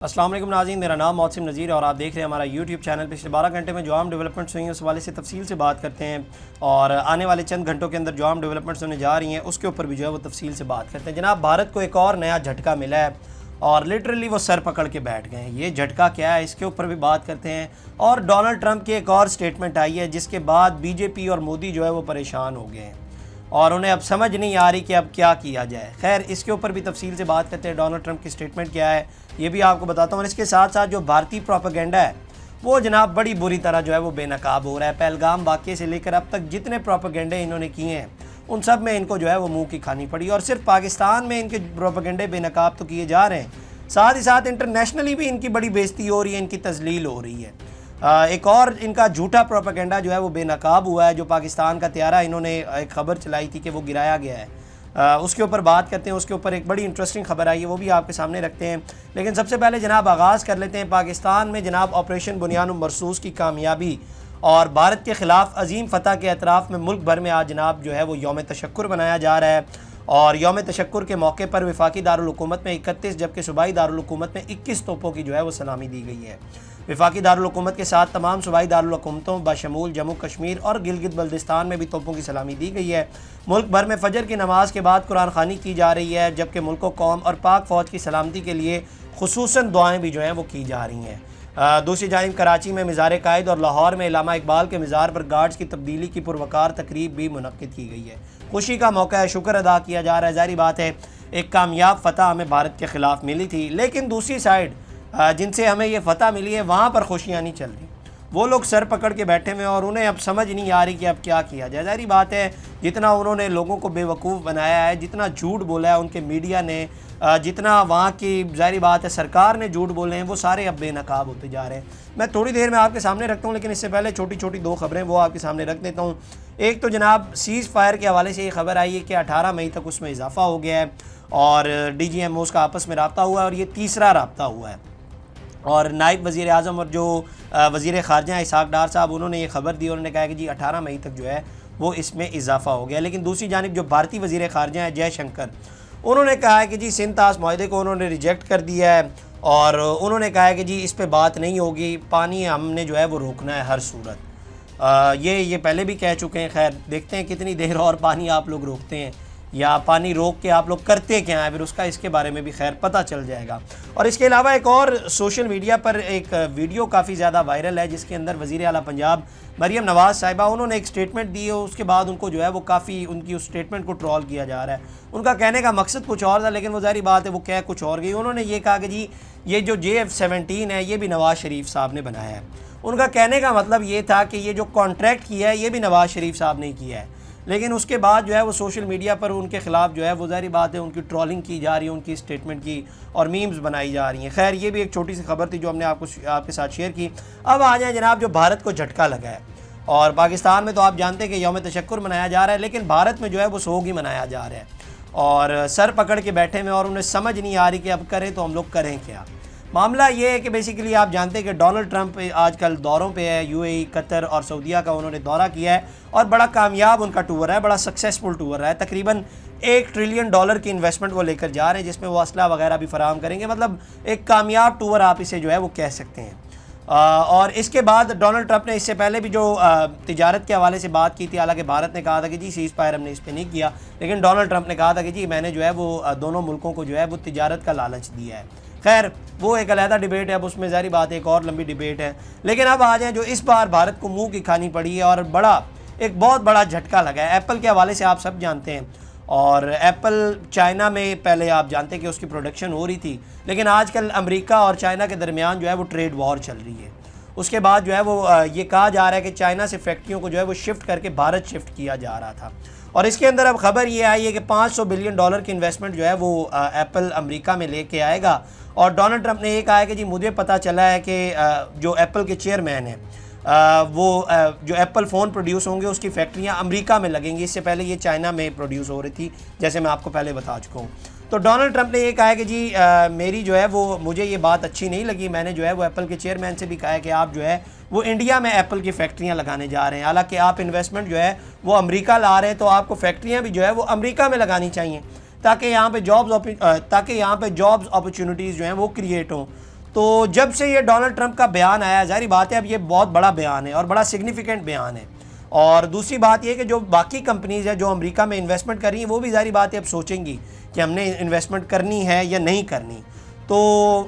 अस्सलाम वालेकुम नाज़रीन, मेरा नाम मौसिम नज़ीर और आप देख रहे हैं हमारा यूट्यूब चैनल। पिछले 12 घंटे में जो आम डेवलपमेंट्स हुई हैं उस वाले से तफसील से बात करते हैं और आने वाले चंद घंटों के अंदर जो आम डेवलपमेंट्स होने जा रही हैं उसके ऊपर भी जो है वो तफसील से बात करते हैं। जनाब, भारत को एक और नया झटका मिला है और लिटरली वो सर पकड़ के बैठ गए हैं। ये झटका क्या है इसके ऊपर भी बात करते हैं। और डोनाल्ड ट्रंप की एक और स्टेटमेंट आई है जिसके बाद बीजेपी और मोदी जो है वो परेशान हो गए हैं और उन्हें अब समझ नहीं आ रही कि अब क्या किया जाए। खैर, इसके ऊपर भी तफसील से बात करते हैं। डोनाल्ड ट्रंप की स्टेटमेंट क्या है ये भी आपको बताता हूँ और इसके साथ साथ जो भारतीय प्रोपेगेंडा है वो जनाब बड़ी बुरी तरह जो है वो बेनकाब हो रहा है। पहलगाम वाक़ये से लेकर अब तक जितने प्रोपेगेंडे इन्होंने किए हैं उन सब में इनको जो है वो मुँह की खानी पड़ी और सिर्फ पाकिस्तान में इनके प्रोपेगेंडे बेनकाब तो किए जा रहे हैं, साथ ही साथ इंटरनेशनली भी इनकी बड़ी बेइज्जती हो रही है, इनकी तजलील हो रही है। एक और इनका झूठा प्रोपेगेंडा जो है वो बेनकाब हुआ है। जो पाकिस्तान का त्यारा इन्होंने एक खबर चलाई थी कि वो गिराया गया है, उसके ऊपर बात करते हैं। उसके ऊपर एक बड़ी इंटरेस्टिंग खबर आई है, वो भी आपके सामने रखते हैं। लेकिन सबसे पहले जनाब आगाज़ कर लेते हैं पाकिस्तान में जनाब ऑपरेशन बुनियान मरसूस की कामयाबी और भारत के ख़िलाफ़ अजीम फ़तह के एतराफ़ में मुल्क भर में आज जनाब जो है वो यौम तशक्कुर मनाया जा रहा है। और यौम तशक्कुर के मौके पर वफाकी दारुल हुकूमत में 31 जबकि सूबाई दारुल हुकूमत में 21 तोपों की जो है वो सलामी दी गई है। वफाकी दारुल हुकूमत के साथ तमाम सूबाई दारुल हुकूमतों बशमूल जम्मू कश्मीर और गिलगित बल्दिस्तान में भी तोपों की सलामी दी गई है। मुल्क भर में फजर की नमाज के बाद कुरान खानी की जा रही है, जबकि मुल्क कौम और पाक फ़ौज की सलामती के लिए खुसूसन दुआएँ भी जो हैं वो की जा रही हैं। दूसरी जानिब कराची में मज़ार कायद और लाहौर में इलामा इकबाल के मज़ार पर गार्ड्स की तब्दीली की पुरवकार तकरीब भी मुनक्किद की गई है। खुशी का मौका है, शुक्र अदा किया जा रहा है। ज़ाहिर बात है एक कामयाब फ़तह हमें भारत के ख़िलाफ़ मिली थी, लेकिन दूसरी साइड जिनसे हमें ये फ़तह मिली है वहाँ पर खुशियाँ नहीं चल रही। वो लोग सर पकड़ के बैठे हुए और उन्हें अब समझ नहीं आ रही कि अब क्या किया जाए। ज़ाहिर बात है जितना उन्होंने लोगों को बेवकूफ़ बनाया है, जितना झूठ बोला है उनके मीडिया ने, जितना वहाँ की ज़ाहिर बात है सरकार ने झूठ बोले हैं, वो सारे अब बेनकाब होते जा रहे हैं। मैं थोड़ी देर में आपके सामने रखता हूँ, लेकिन इससे पहले छोटी छोटी दो खबरें वो आपके सामने रख देता हूँ। एक तो जनाब सीज़ फायर के हवाले से ये खबर आई है कि 18 मई तक उसमें इजाफा हो गया है और DGMOs का आपस में रब्ता हुआ है और ये तीसरा रब्ता हुआ है। और नायब वज़ीर आज़म और जो वज़ीर ख़ारजा इसहाक़ डार साहब उन्होंने ये खबर दी, उन्होंने कहा कि जी 18 मई तक जो है वो इसमें इजाफा हो गया। लेकिन दूसरी जानिब जो भारतीय वज़ीर ख़ारजा है जयशंकर, उन्होंने कहा है कि जी सिंध ताश माहदे को उन्होंने रिजेक्ट कर दिया है और उन्होंने कहा है कि जी इस पर बात नहीं होगी, पानी हमने जो है वो रोकना है हर सूरत। ये पहले भी कह चुके हैं। खैर, देखते हैं कितनी देर और पानी आप लोग रोकते हैं या पानी रोक के आप लोग करते क्या हैं, फिर उसका इसके बारे में भी खैर पता चल जाएगा। और इसके अलावा एक और सोशल मीडिया पर एक वीडियो काफ़ी ज़्यादा वायरल है जिसके अंदर वज़ीर आला पंजाब मरियम नवाज़ साहिबा उन्होंने एक स्टेटमेंट दी है। उसके बाद उनको जो है वो काफ़ी उनकी उस स्टेटमेंट को ट्रोल किया जा रहा है। उनका कहने का मकसद कुछ और था, लेकिन वो ज़ाहिर बात है वो कह कुछ और गई। उन्होंने ये कहा कि जी ये जो JF-17 है ये भी नवाज़ शरीफ साहब ने बनाया है। उनका कहने का मतलब ये था कि ये जो कॉन्ट्रैक्ट किया है ये भी नवाज़ शरीफ साहब ने किया है। लेकिन उसके बाद जो है वो सोशल मीडिया पर उनके ख़िलाफ़ जो है वो ज़ाहिर बात है उनकी ट्रोलिंग की जा रही है, उनकी स्टेटमेंट की और मीम्स बनाई जा रही हैं। खैर, ये भी एक छोटी सी खबर थी जो हमने आपके साथ शेयर की। अब आ जाए जनाब जो भारत को झटका लगा है और पाकिस्तान में तो आप जानते हैं कि यौम तशक्कुर मनाया जा रहा है, लेकिन भारत में जो है वो सोग ही मनाया जा रहा है और सर पकड़ के बैठे में और उन्हें समझ नहीं आ रही कि अब करें तो हम लोग करें क्या। मामला ये है कि बेसिकली आप जानते हैं कि डोनाल्ड ट्रंप आजकल दौरों पे है। UAE, कतर और सऊदीया का उन्होंने दौरा किया है और बड़ा कामयाब उनका टूर है, बड़ा सक्सेसफुल टूर रहा है। तकरीबन $1 ट्रिलियन की इन्वेस्टमेंट वो लेकर जा रहे हैं जिसमें वो असला वगैरह भी फराहम करेंगे। मतलब एक कामयाब टूर आप इसे जो है वो कह सकते हैं। और इसके बाद डोनाल्ड ट्रंप ने इससे पहले भी जो तिजारत के हवाले से बात की थी, हालांकि भारत ने कहा था कि जी सीज़ फायर हमने इस पर नहीं किया, लेकिन डोनाल्ड ट्रंप ने कहा था कि जी मैंने जो है वो दोनों मुल्कों को जो है वो तिजारत का लालच दिया है। खैर, वो एक अलहदा डिबेट है, अब उसमें ज़ाहिर बात है एक और लंबी डिबेट है। लेकिन अब आ जाए जो इस बार भारत को मुंह की खानी पड़ी है और एक बहुत बड़ा झटका लगा है। एप्पल के हवाले से आप सब जानते हैं और एप्पल चाइना में पहले आप जानते हैं कि उसकी प्रोडक्शन हो रही थी, लेकिन आजकल अमेरिका और चाइना के दरमियान जो है वो ट्रेड वॉर चल रही है। उसके बाद जो है वो ये कहा जा रहा है कि चाइना से फैक्ट्रियों को जो है वो शिफ्ट करके भारत शिफ्ट किया जा रहा था। और इसके अंदर अब खबर ये आई है कि $500 बिलियन की इन्वेस्टमेंट जो है वो एप्पल अमेरिका में लेके आएगा। और डोनाल्ड ट्रंप ने ये कहा है कि जी मुझे पता चला है कि जो एप्पल के चेयरमैन हैं जो एप्पल फ़ोन प्रोड्यूस होंगे उसकी फैक्ट्रियाँ अमेरिका में लगेंगी। इससे पहले ये चाइना में प्रोड्यूस हो रही थी, जैसे मैं आपको पहले बता चुका हूँ। तो डोनाल्ड ट्रंप ने ये कहा है कि जी मेरी जो है वो मुझे ये बात अच्छी नहीं लगी। मैंने जो है वो एप्पल के चेयरमैन से भी कहा है कि आप जो है वो इंडिया में एप्पल की फैक्ट्रियाँ लगाने जा रहे हैं। हालांकि आप इन्वेस्टमेंट जो है वो अमेरिका ला रहे हैं, तो आपको फैक्ट्रियाँ भी जो है वो अमेरिका में लगानी चाहिए ताकि यहाँ पे जॉब्स अपॉर्चुनिटीज़ जो हैं वो क्रिएट हों। तो जब से ये डोनाल्ड ट्रंप का बयान आया, ज़ाहिर बात है अब ये बहुत बड़ा बयान है और बड़ा सिग्निफिकेंट बयान है। और दूसरी बात ये कि जो बाकी कंपनीज़ हैं जो अमेरिका में इन्वेस्टमेंट कर रही हैं वो भी ज़ाहिर बात है अब सोचेंगी कि हमने इन्वेस्टमेंट करनी है या नहीं करनी। तो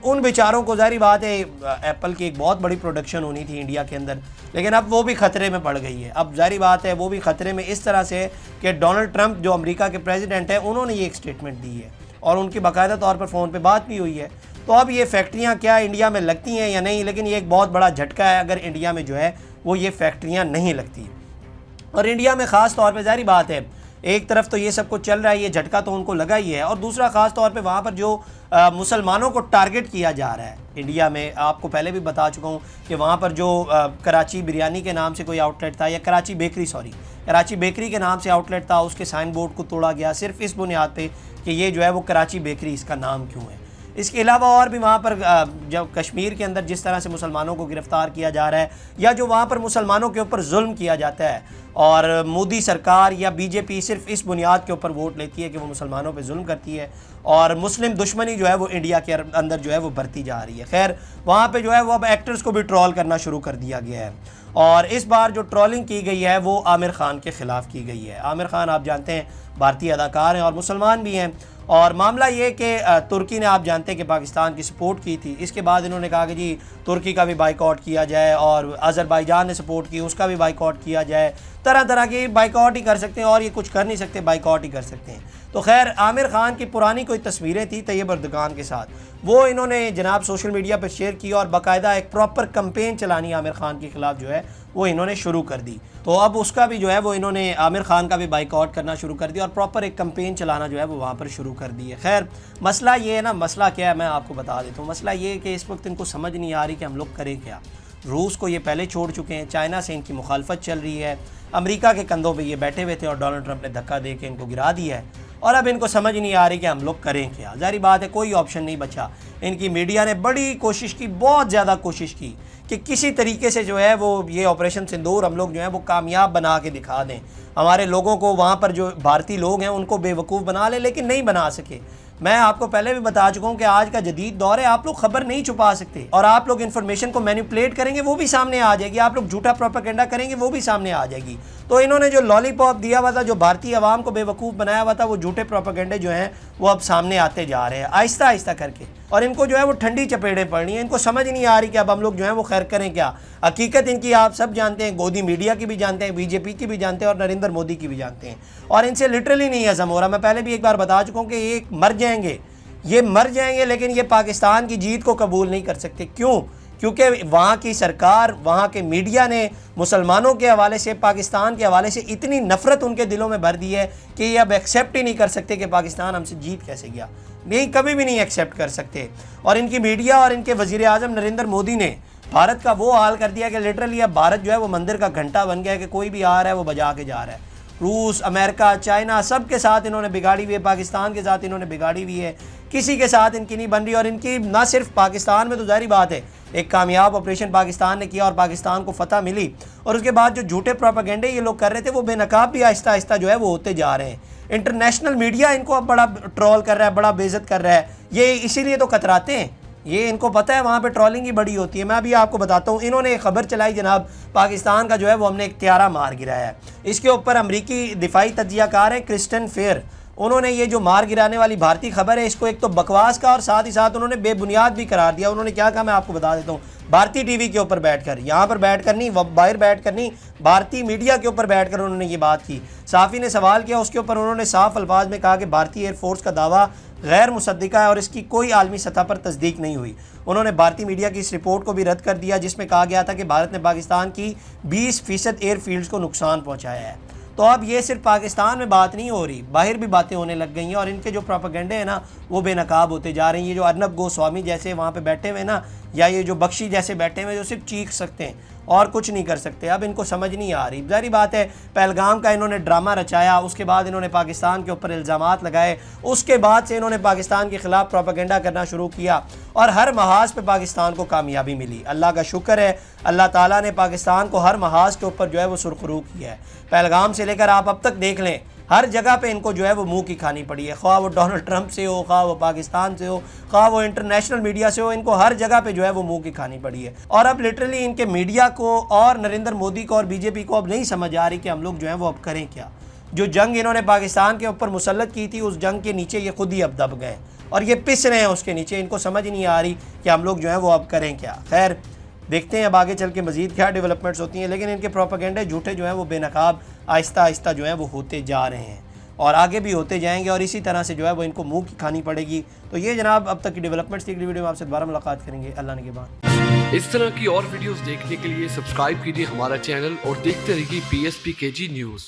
उन बेचारों को ज़ाहिर बात है एप्पल की एक बहुत बड़ी प्रोडक्शन होनी थी इंडिया के अंदर, लेकिन अब वो भी ख़तरे में पड़ गई है। अब ज़ाहिर बात है वो भी ख़तरे में इस तरह से कि डोनाल्ड ट्रंप जो अमेरिका के प्रेसिडेंट हैं उन्होंने ये एक स्टेटमेंट दी है और उनकी बाकायदा तौर पर फ़ोन पे बात भी हुई है। तो अब ये फैक्ट्रियाँ क्या इंडिया में लगती हैं या नहीं, लेकिन ये एक बहुत बड़ा झटका है अगर इंडिया में जो है वो ये फैक्ट्रियाँ नहीं लगती। और इंडिया में ख़ास तौर पे ज़ाहिर बात है एक तरफ तो ये सब कुछ चल रहा है, ये झटका तो उनको लगा ही है, और दूसरा ख़ास तौर पे वहाँ पर जो मुसलमानों को टारगेट किया जा रहा है इंडिया में। आपको पहले भी बता चुका हूँ कि वहाँ पर जो कराची बिरयानी के नाम से कोई आउटलेट था, या कराची बेकरी के नाम से आउटलेट था, उसके साइन बोर्ड को तोड़ा गया सिर्फ इस बुनियाद पे कि ये जो है वो कराची बेकरी इसका नाम क्यों है। इसके अलावा और भी वहाँ पर जब कश्मीर के अंदर जिस तरह से मुसलमानों को गिरफ़्तार किया जा रहा है या जो वहाँ पर मुसलमानों के ऊपर जुल्म किया जाता है, और मोदी सरकार या बीजेपी सिर्फ इस बुनियाद के ऊपर वोट लेती है कि वो मुसलमानों पे जुल्म करती है, और मुस्लिम दुश्मनी जो है वो इंडिया के अंदर जो है वो बढ़ती जा रही है। खैर वहाँ पे जो है वो अब एक्टर्स को भी ट्रोल करना शुरू कर दिया गया है, और इस बार जो ट्रोलिंग की गई है वो आमिर खान के ख़िलाफ़ की गई है। आमिर खान आप जानते हैं भारतीय अदाकार हैं और मुसलमान भी हैं, और मामला ये कि तुर्की ने आप जानते हैं कि पाकिस्तान की सपोर्ट की थी। इसके बाद इन्होंने कहा कि जी तुर्की का भी बाइकआउट किया जाए, और अज़रबैजान ने सपोर्ट की उसका भी बाइकआउट किया जाए। तरह तरह के बाइकआउट ही कर सकते हैं, और ये कुछ कर नहीं सकते, बाइकआउट ही कर सकते हैं। तो खैर आमिर खान की पुरानी कोई तस्वीरें थी तैयब अर्दगान के साथ, वो इन्होंने जनाब सोशल मीडिया पर शेयर की, और बाकायदा एक प्रॉपर कंपेन चलानी आमिर खान के ख़िलाफ़ जो है वो इन्होंने शुरू कर दी। तो अब उसका भी जो है वो इन्होंने आमिर खान का भी बाइकआउट करना शुरू कर दिया, और प्रॉपर एक कंपेन चलाना जो है वो वहाँ पर शुरू कर दी है। खैर मसला ये है ना, मसला क्या है मैं आपको बता देता हूँ। मसला ये है कि इस वक्त इनको समझ नहीं आ रही कि हम लोग करें क्या। रूस को ये पहले छोड़ चुके हैं, चाइना से इनकी मुखालफत चल रही है, अमेरिका के कंधों पे ये बैठे हुए थे और डोनाल्ड ट्रंप ने धक्का दे के इनको गिरा दिया है, और अब इनको समझ नहीं आ रही कि हम लोग करें क्या। ज़ाहिर बात है कोई ऑप्शन नहीं बचा। इनकी मीडिया ने बड़ी कोशिश की, बहुत ज़्यादा कोशिश की कि किसी तरीके से जो है वो ये ऑपरेशन सिंदूर हम लोग जो है वो कामयाब बना के दिखा दें, हमारे लोगों को वहाँ पर जो भारतीय लोग हैं उनको बेवकूफ़ बना ले, लेकिन नहीं बना सके। मैं आपको पहले भी बता चुका हूँ कि आज का जदीद दौर है, आप लोग खबर नहीं छुपा सकते, और आप लोग इन्फॉर्मेशन को मैनिपुलेट करेंगे वो भी सामने आ जाएगी, आप लोग झूठा प्रोपेगेंडा करेंगे वो भी सामने आ जाएगी। तो इन्होंने जो लॉलीपॉप दिया हुआ था, जो भारतीय आवाम को बेवकूफ़ बनाया हुआ था, वो झूठे प्रोपेगेंडे जो हैं वो अब सामने आते जा रहे हैं आहिस्ता आहिस्ता करके, और इनको जो है वो ठंडी चपेटें पड़नी है। इनको समझ नहीं आ रही कि अब हम लोग जो है वो खैर करें क्या। हकीकत इनकी आप सब जानते हैं, गोदी मीडिया की भी जानते हैं, बीजेपी की भी जानते हैं, और नरेंद्र मोदी की भी जानते हैं, और इनसे लिटरली नहीं हज़म हो रहा। मैं पहले भी एक बार बता चुका हूँ कि ये मर जाएंगे, लेकिन ये पाकिस्तान की जीत को कबूल नहीं कर सकते। क्यों? क्योंकि वहाँ की सरकार, वहाँ के मीडिया ने मुसलमानों के हवाले से, पाकिस्तान के हवाले से इतनी नफ़रत उनके दिलों में भर दी है कि ये अब एक्सेप्ट ही नहीं कर सकते कि पाकिस्तान हमसे जीत कैसे गया। नहीं, कभी भी नहीं एक्सेप्ट कर सकते। और इनकी मीडिया और इनके वज़ीर आज़म नरेंद्र मोदी ने भारत का वो हाल कर दिया कि लिटरली अब भारत जो है वो मंदिर का घंटा बन गया है कि कोई भी आ रहा है वो बजा के जा रहा है। रूस, अमेरिका, चाइना सब के साथ इन्होंने बिगाड़ी हुई है, पाकिस्तान के साथ इन्होंने बिगाड़ी हुई है, किसी के साथ इनकी नहीं बन रही। और इनकी ना सिर्फ पाकिस्तान में, तो जाहिर बात है एक कामयाब ऑपरेशन पाकिस्तान ने किया और पाकिस्तान को फतह मिली, और उसके बाद जो झूठे प्रोपेगेंडे ये लोग कर रहे थे वो बेनकाब भी आहिस्ता आहिस्ता जो है वो होते जा रहे हैं। इंटरनेशनल मीडिया इनको अब बड़ा ट्रोल कर रहा है, बड़ा बेइज्जत कर रहा है। ये इसीलिए तो कतराते हैं, ये इनको पता है वहाँ पे ट्रोलिंग ही बड़ी होती है। मैं अभी आपको बताता हूँ, इन्होंने एक खबर चलाई जनाब, पाकिस्तान का जो है वो हमने एक त्यारा मार गिराया है। इसके ऊपर अमरीकी दिफाई तज्जियाकार है क्रिस्टन फेयर, उन्होंने ये जो मार गिराने वाली भारतीय खबर है इसको एक तो बकवास का और साथ ही साथ उन्होंने बेबुनियाद भी करार दिया। उन्होंने क्या कहा मैं आपको बता देता हूँ, भारतीय टीवी के ऊपर बैठकर, यहाँ पर बैठकर नहीं, बाहर बैठकर नहीं, भारतीय मीडिया के ऊपर बैठकर उन्होंने ये बात की। साफ़ी ने सवाल किया, उसके ऊपर उन्होंने साफ अल्फाज में कहा कि भारतीय एयरफोर्स का दावा गैर मुसद्दिका है और इसकी कोई आलमी सतह पर तस्दीक नहीं हुई। उन्होंने भारतीय मीडिया की इस रिपोर्ट को भी रद्द कर दिया जिसमें कहा गया था कि भारत ने पाकिस्तान की 20% एयरफील्ड्स को नुकसान पहुँचाया है। तो अब ये सिर्फ पाकिस्तान में बात नहीं हो रही, बाहर भी बातें होने लग गई हैं, और इनके जो प्रोपेगेंडे हैं ना वो बेनकाब होते जा रहे हैं। ये जो अर्नब गोस्वामी जैसे वहाँ पे बैठे हुए ना, या ये जो बख्शी जैसे बैठे हुए जो सिर्फ चीख सकते हैं और कुछ नहीं कर सकते, अब इनको समझ नहीं आ रही। जारी बात है पहलगाम का इन्होंने ड्रामा रचाया, उसके बाद इन्होंने पाकिस्तान के ऊपर इल्ज़ामात लगाए, उसके बाद से इन्होंने पाकिस्तान के ख़िलाफ़ प्रोपेगेंडा करना शुरू किया, और हर महाज पे पाकिस्तान को कामयाबी मिली। अल्लाह का शुक्र है, अल्लाह ताला ने पाकिस्तान को हर महाज के ऊपर जो है वो सुरखरू किया है। पहलगाम से लेकर आप अब तक देख लें, हर जगह पे इनको जो है वो मुंह की खानी पड़ी है, ख्वाह वो डोनाल्ड ट्रंप से हो, ख्वाह वो पाकिस्तान से हो, ख्वाह वो इंटरनेशनल मीडिया से हो, इनको हर जगह पे जो है वो मुंह की खानी पड़ी है। और अब लिटरली इनके मीडिया को और नरेंद्र मोदी को और बीजेपी को अब नहीं समझ आ रही कि हम लोग जो है वो अब करें क्या। जो जंग इन्होंने पाकिस्तान के ऊपर मुसल्लत की थी, उस जंग के नीचे ये खुद ही अब दब गए और ये पिस रहे हैं उसके नीचे। इनको समझ नहीं आ रही कि हम लोग जो है वो अब करें क्या। खैर देखते हैं अब आगे चल के मज़ीद क्या डेवलपमेंट्स होती हैं, लेकिन इनके प्रोपेगेंडे झूठे जो हैं वो बेनकाब आहिस्ता आहिस्ता जो है वो होते जा रहे हैं और आगे भी होते जाएंगे और इसी तरह से जो है वो इनको मुंह की खानी पड़ेगी। तो ये जनाब अब तक की डेवलपमेंट्स थी। अगली वीडियो में आपसे दोबारा मुलाकात करेंगे अल्लाह ने के बाद। इस तरह की और वीडियोस देखने के लिए सब्सक्राइब कीजिए हमारा चैनल और देखते रहिए PSPKG न्यूज़।